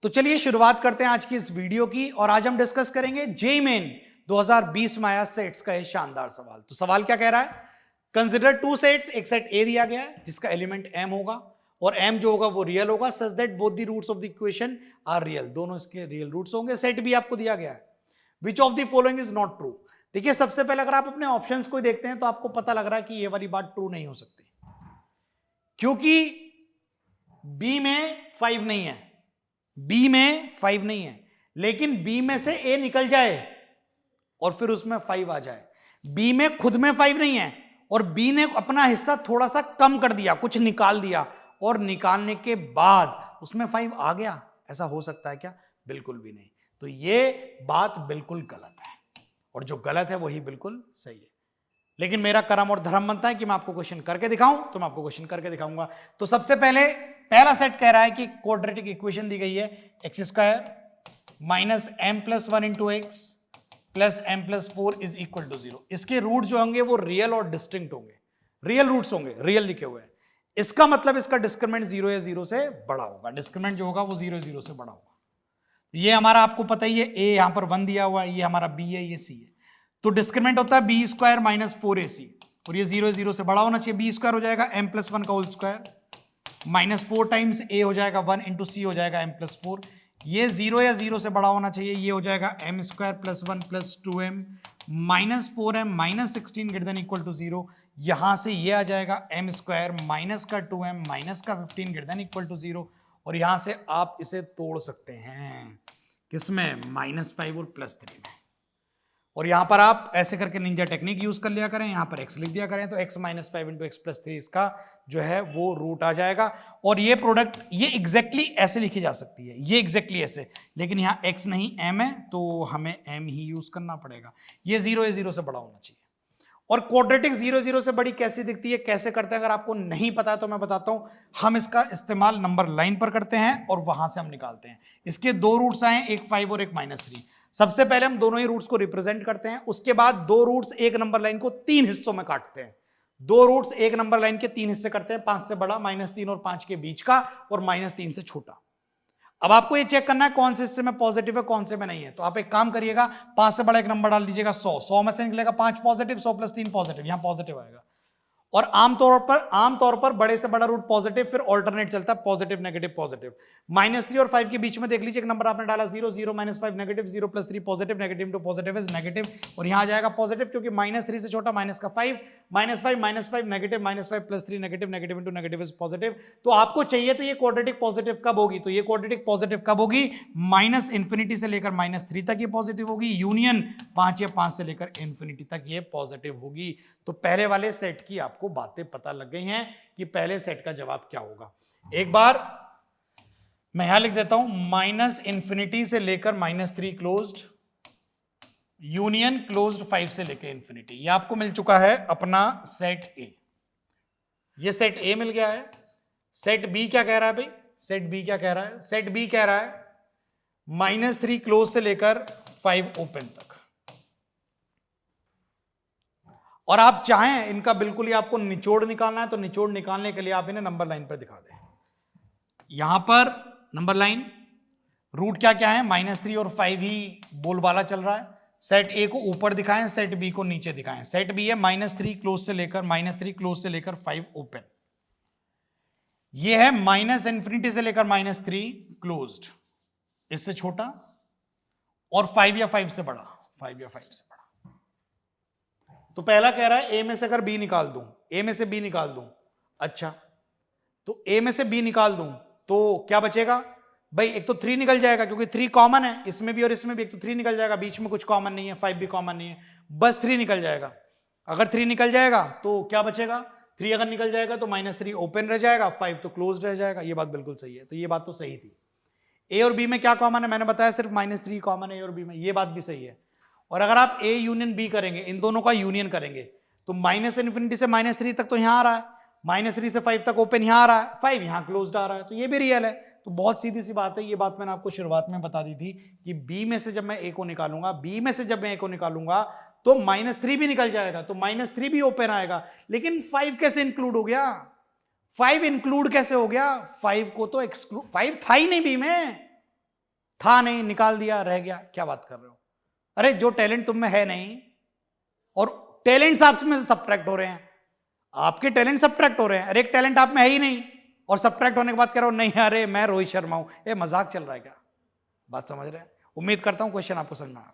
तो चलिए शुरुआत करते हैं आज की इस वीडियो की। और आज हम डिस्कस करेंगे जेईई मेन 2020 में आया सेट्स का ये शानदार सवाल। तो सवाल क्या कह रहा है, कंसिडर टू सेट्स। एक सेट ए दिया गया है जिसका एलिमेंट m होगा और m जो होगा वो रियल होगा, such that both the roots of the equation are real. दोनों इसके रियल रूट्स होंगे। सेट बी आपको दिया गया है, which of the following is not true. देखिए सबसे पहले अगर आप अपने ऑप्शंस को देखते हैं तो आपको पता लग रहा है कि ये वाली बात ट्रू नहीं हो सकती, क्योंकि बी में 5 नहीं है, बी में 5 नहीं है, लेकिन बी में से ए निकल जाए और फिर उसमें 5 आ जाए। बी में खुद में 5 नहीं है और बी ने अपना हिस्सा थोड़ा सा कम कर दिया, कुछ निकाल दिया और निकालने के बाद उसमें 5 आ गया। ऐसा हो सकता है क्या? बिल्कुल भी नहीं। तो ये बात बिल्कुल गलत है और जो गलत है वही बिल्कुल सही है। लेकिन मेरा कर्म और धर्म बनता है कि मैं आपको क्वेश्चन करके दिखाऊं, तो मैं आपको क्वेश्चन करके दिखाऊंगा। तो सबसे पहले पहला सेट कह रहा है कि क्वाड्रेटिक इक्वेशन दी गई है x square minus m plus 1 into x plus m plus 4 is equal to 0। इसके रूट जो होंगे वो रियल और डिस्टिंक्ट होंगे, रियल रूट्स होंगे, रियल लिखे हुए हैं। इसका मतलब इसका डिस्क्रिमिनेंट 0 या 0 से बड़ा होगा। डिस्क्रिमिनेंट जो होगा वो 0 या 0 से बड़ा होगा। ये हमारा आपको पता ही है, ए यहां पर 1 दिया हुआ है, ये हमारा बी है, ये सी है। तो डिस्क्रिमिनेंट होता है बी स्क्वायर माइनस 4ac और ये 0 0 से बड़ा होना चाहिए। बी स्क्वायर हो जाएगा m प्लस 1 का whole square minus 4 times a हो जाएगा 1 इंटू सी हो जाएगा m प्लस 4। ये 0 या 0 से बड़ा होना चाहिए, ये हो जाएगा m square plus 1 plus 2m minus 4m minus 16 greater than equal to 0। यहां से ये आ जाएगा m स्क्वायर माइनस का 2m माइनस का 15 ग्रेटर देन इक्वल टू 0। और यहां से आप इसे तोड़ सकते हैं किसमें, -5 और +3 में। और यहां पर आप ऐसे करके निंजा टेक्निक यूज कर लिया करें, यहां पर x लिख दिया करें तो x minus 5 into x plus 3 इसका जो है वो रूट आ जाएगा। और ये प्रोडक्ट ये एग्जैक्टली ऐसे लिखी जा सकती है, ये एग्जैक्टली ऐसे, लेकिन यहां x नहीं m है तो हमें m ही यूज करना पड़ेगा। ये 0 या 0 से बड़ा होना चाहिए। और क्वाड्रेटिक 0 0 से बड़ी कैसी दिखती है, कैसे करते हैं, अगर आपको नहीं पता है तो मैं बताता हूं। हम इसका इस्तेमाल नंबर लाइन पर करते हैं और वहां से हम निकालते हैं। इसके दो रूट्स आए, एक 5 और एक -3। सबसे पहले हम दोनों ही रूट्स को रिप्रेजेंट करते हैं, उसके बाद दो रूट्स एक नंबर लाइन को 3 हिस्सों में काटते हैं। दो रूट्स एक नंबर लाइन के 3 हिस्से करते हैं, 5 से बड़ा, -3 और 5 के बीच का, और -3 से छोटा। अब आपको ये चेक करना है कौन से हिस्से में पॉजिटिव है कौन से में नहीं है। तो आप एक काम करिएगा, 5 से बड़ा एक नंबर डाल दीजिएगा 100, 100 में से निकलेगा 5 पॉजिटिव, 100 + 3 पॉजिटिव, यहां पॉजिटिव आएगा। और आमतौर पर बड़े से बड़ा रूट पॉजिटिव, फिर ऑल्टरनेट चलता है पॉजिटिव नेगेटिव पॉजिटिव। -3 और 5 के बीच में देख लीजिए, एक नंबर आपने डाला 0 0 -5 negative, 0 + 3 positive, negative into positive is negative, और यहां आ जाएगा पॉजिटिव क्योंकि -3 से छोटा माइनस का 5, -5 negative, -5 + 3 negative, negative into negative is positive. तो आपको चाहिए तो ये क्वाड्रेटिक पॉजिटिव कब होगी, तो ये क्वाड्रेटिक पॉजिटिव कब होगी, -∞ से लेकर -3 तक ये पॉजिटिव होगी, यूनियन 5 या 5 से लेकर ∞ तक ये पॉजिटिव होगी। तो पहले वाले सेट की आपको बातें पता लग गई हैं कि पहले सेट का जवाब क्या होगा। एक बार मैं यहां लिख देता हूं, -∞ से लेकर -3 क्लोज्ड, यूनियन क्लोज्ड 5 से लेकर ∞। यह आपको मिल चुका है अपना सेट ए। यह सेट ए मिल गया है। सेट बी क्या कह रहा है भाई, सेट बी क्या कह रहा है, सेट बी कह रहा है -3 क्लोज से लेकर 5 ओपन तक। और आप चाहें इनका बिल्कुल ही आपको निचोड़ निकालना है तो निचोड़ निकालने के लिए आप इन्हें नंबर लाइन पर दिखा दें। यहां पर नंबर लाइन रूट क्या क्या है, -3 और 5 ही बोलबाला चल रहा है। सेट ए को ऊपर दिखाएं, सेट बी को नीचे दिखाएं। सेट बी है -3 क्लोज से लेकर 5 ओपन। ये है -∞ से लेकर -3 क्लोज्ड, इससे छोटा, और 5 या 5 से बड़ा, 5 या 5 से बड़ा। तो पहला कह रहा है ए में से अगर बी निकाल दूं, ए में से बी निकाल दूं, अच्छा तो ए में से बी निकाल दूं तो क्या बचेगा भाई, एक तो 3 निकल जाएगा क्योंकि 3 कॉमन है, इसमें भी और इसमें भी, एक तो 3 निकल जाएगा, बीच में कुछ कॉमन नहीं है, 5 भी कॉमन नहीं है, बस 3 निकल जाएगा। अगर 3 निकल जाएगा तो क्या बचेगा, 3 अगर निकल जाएगा तो -3 ओपन रह जाएगा, 5 तो क्लोज रह जाएगा। ये बात बिल्कुल सही है। तो ये बात तो सही थी। ए और बी में क्या कॉमन है, मैंने बताया सिर्फ -3 कॉमन है ए और बी में, ये बात भी सही है। और अगर आप ए यूनियन बी करेंगे, इन दोनों का यूनियन करेंगे, तो -∞ से -3 तक तो यहां आ रहा है, -3 से 5 तक ओपन यहां आ रहा है, 5 यहां क्लोज्ड आ रहा है, तो ये भी रियल है। तो बहुत सीधी सी बात है। ये बात मैंने आपको शुरुआत में बता दी थी कि बी में से जब मैं ए को निकालूंगा, बी में से जब मैं ए को निकालूंगा तो -3 भी निकल जाएगा, तो -3 भी ओपन आएगा। लेकिन 5 कैसे इंक्लूड हो गया, 5 इंक्लूड कैसे हो गया, 5 को तो एक्सक्लूड, 5 था ही नहीं बी में, था नहीं, निकाल दिया, रह गया, क्या बात कर रहे हो? अरे जो टैलेंट तुम में है नहीं, और टैलेंट्स आप में से सब्ट्रैक्ट हो रहे हैं, आपके टैलेंट सब्ट्रैक्ट हो रहे हैं। अरे एक टैलेंट आप में है ही नहीं और सब्ट्रैक्ट होने के बाद कह रहे हो नहीं अरे मैं रोहित शर्मा हूं, ये मजाक चल रहा है क्या? बात समझ रहे हैं? उम्मीद करता हूं क्वेश्चन आपको समझ में आया।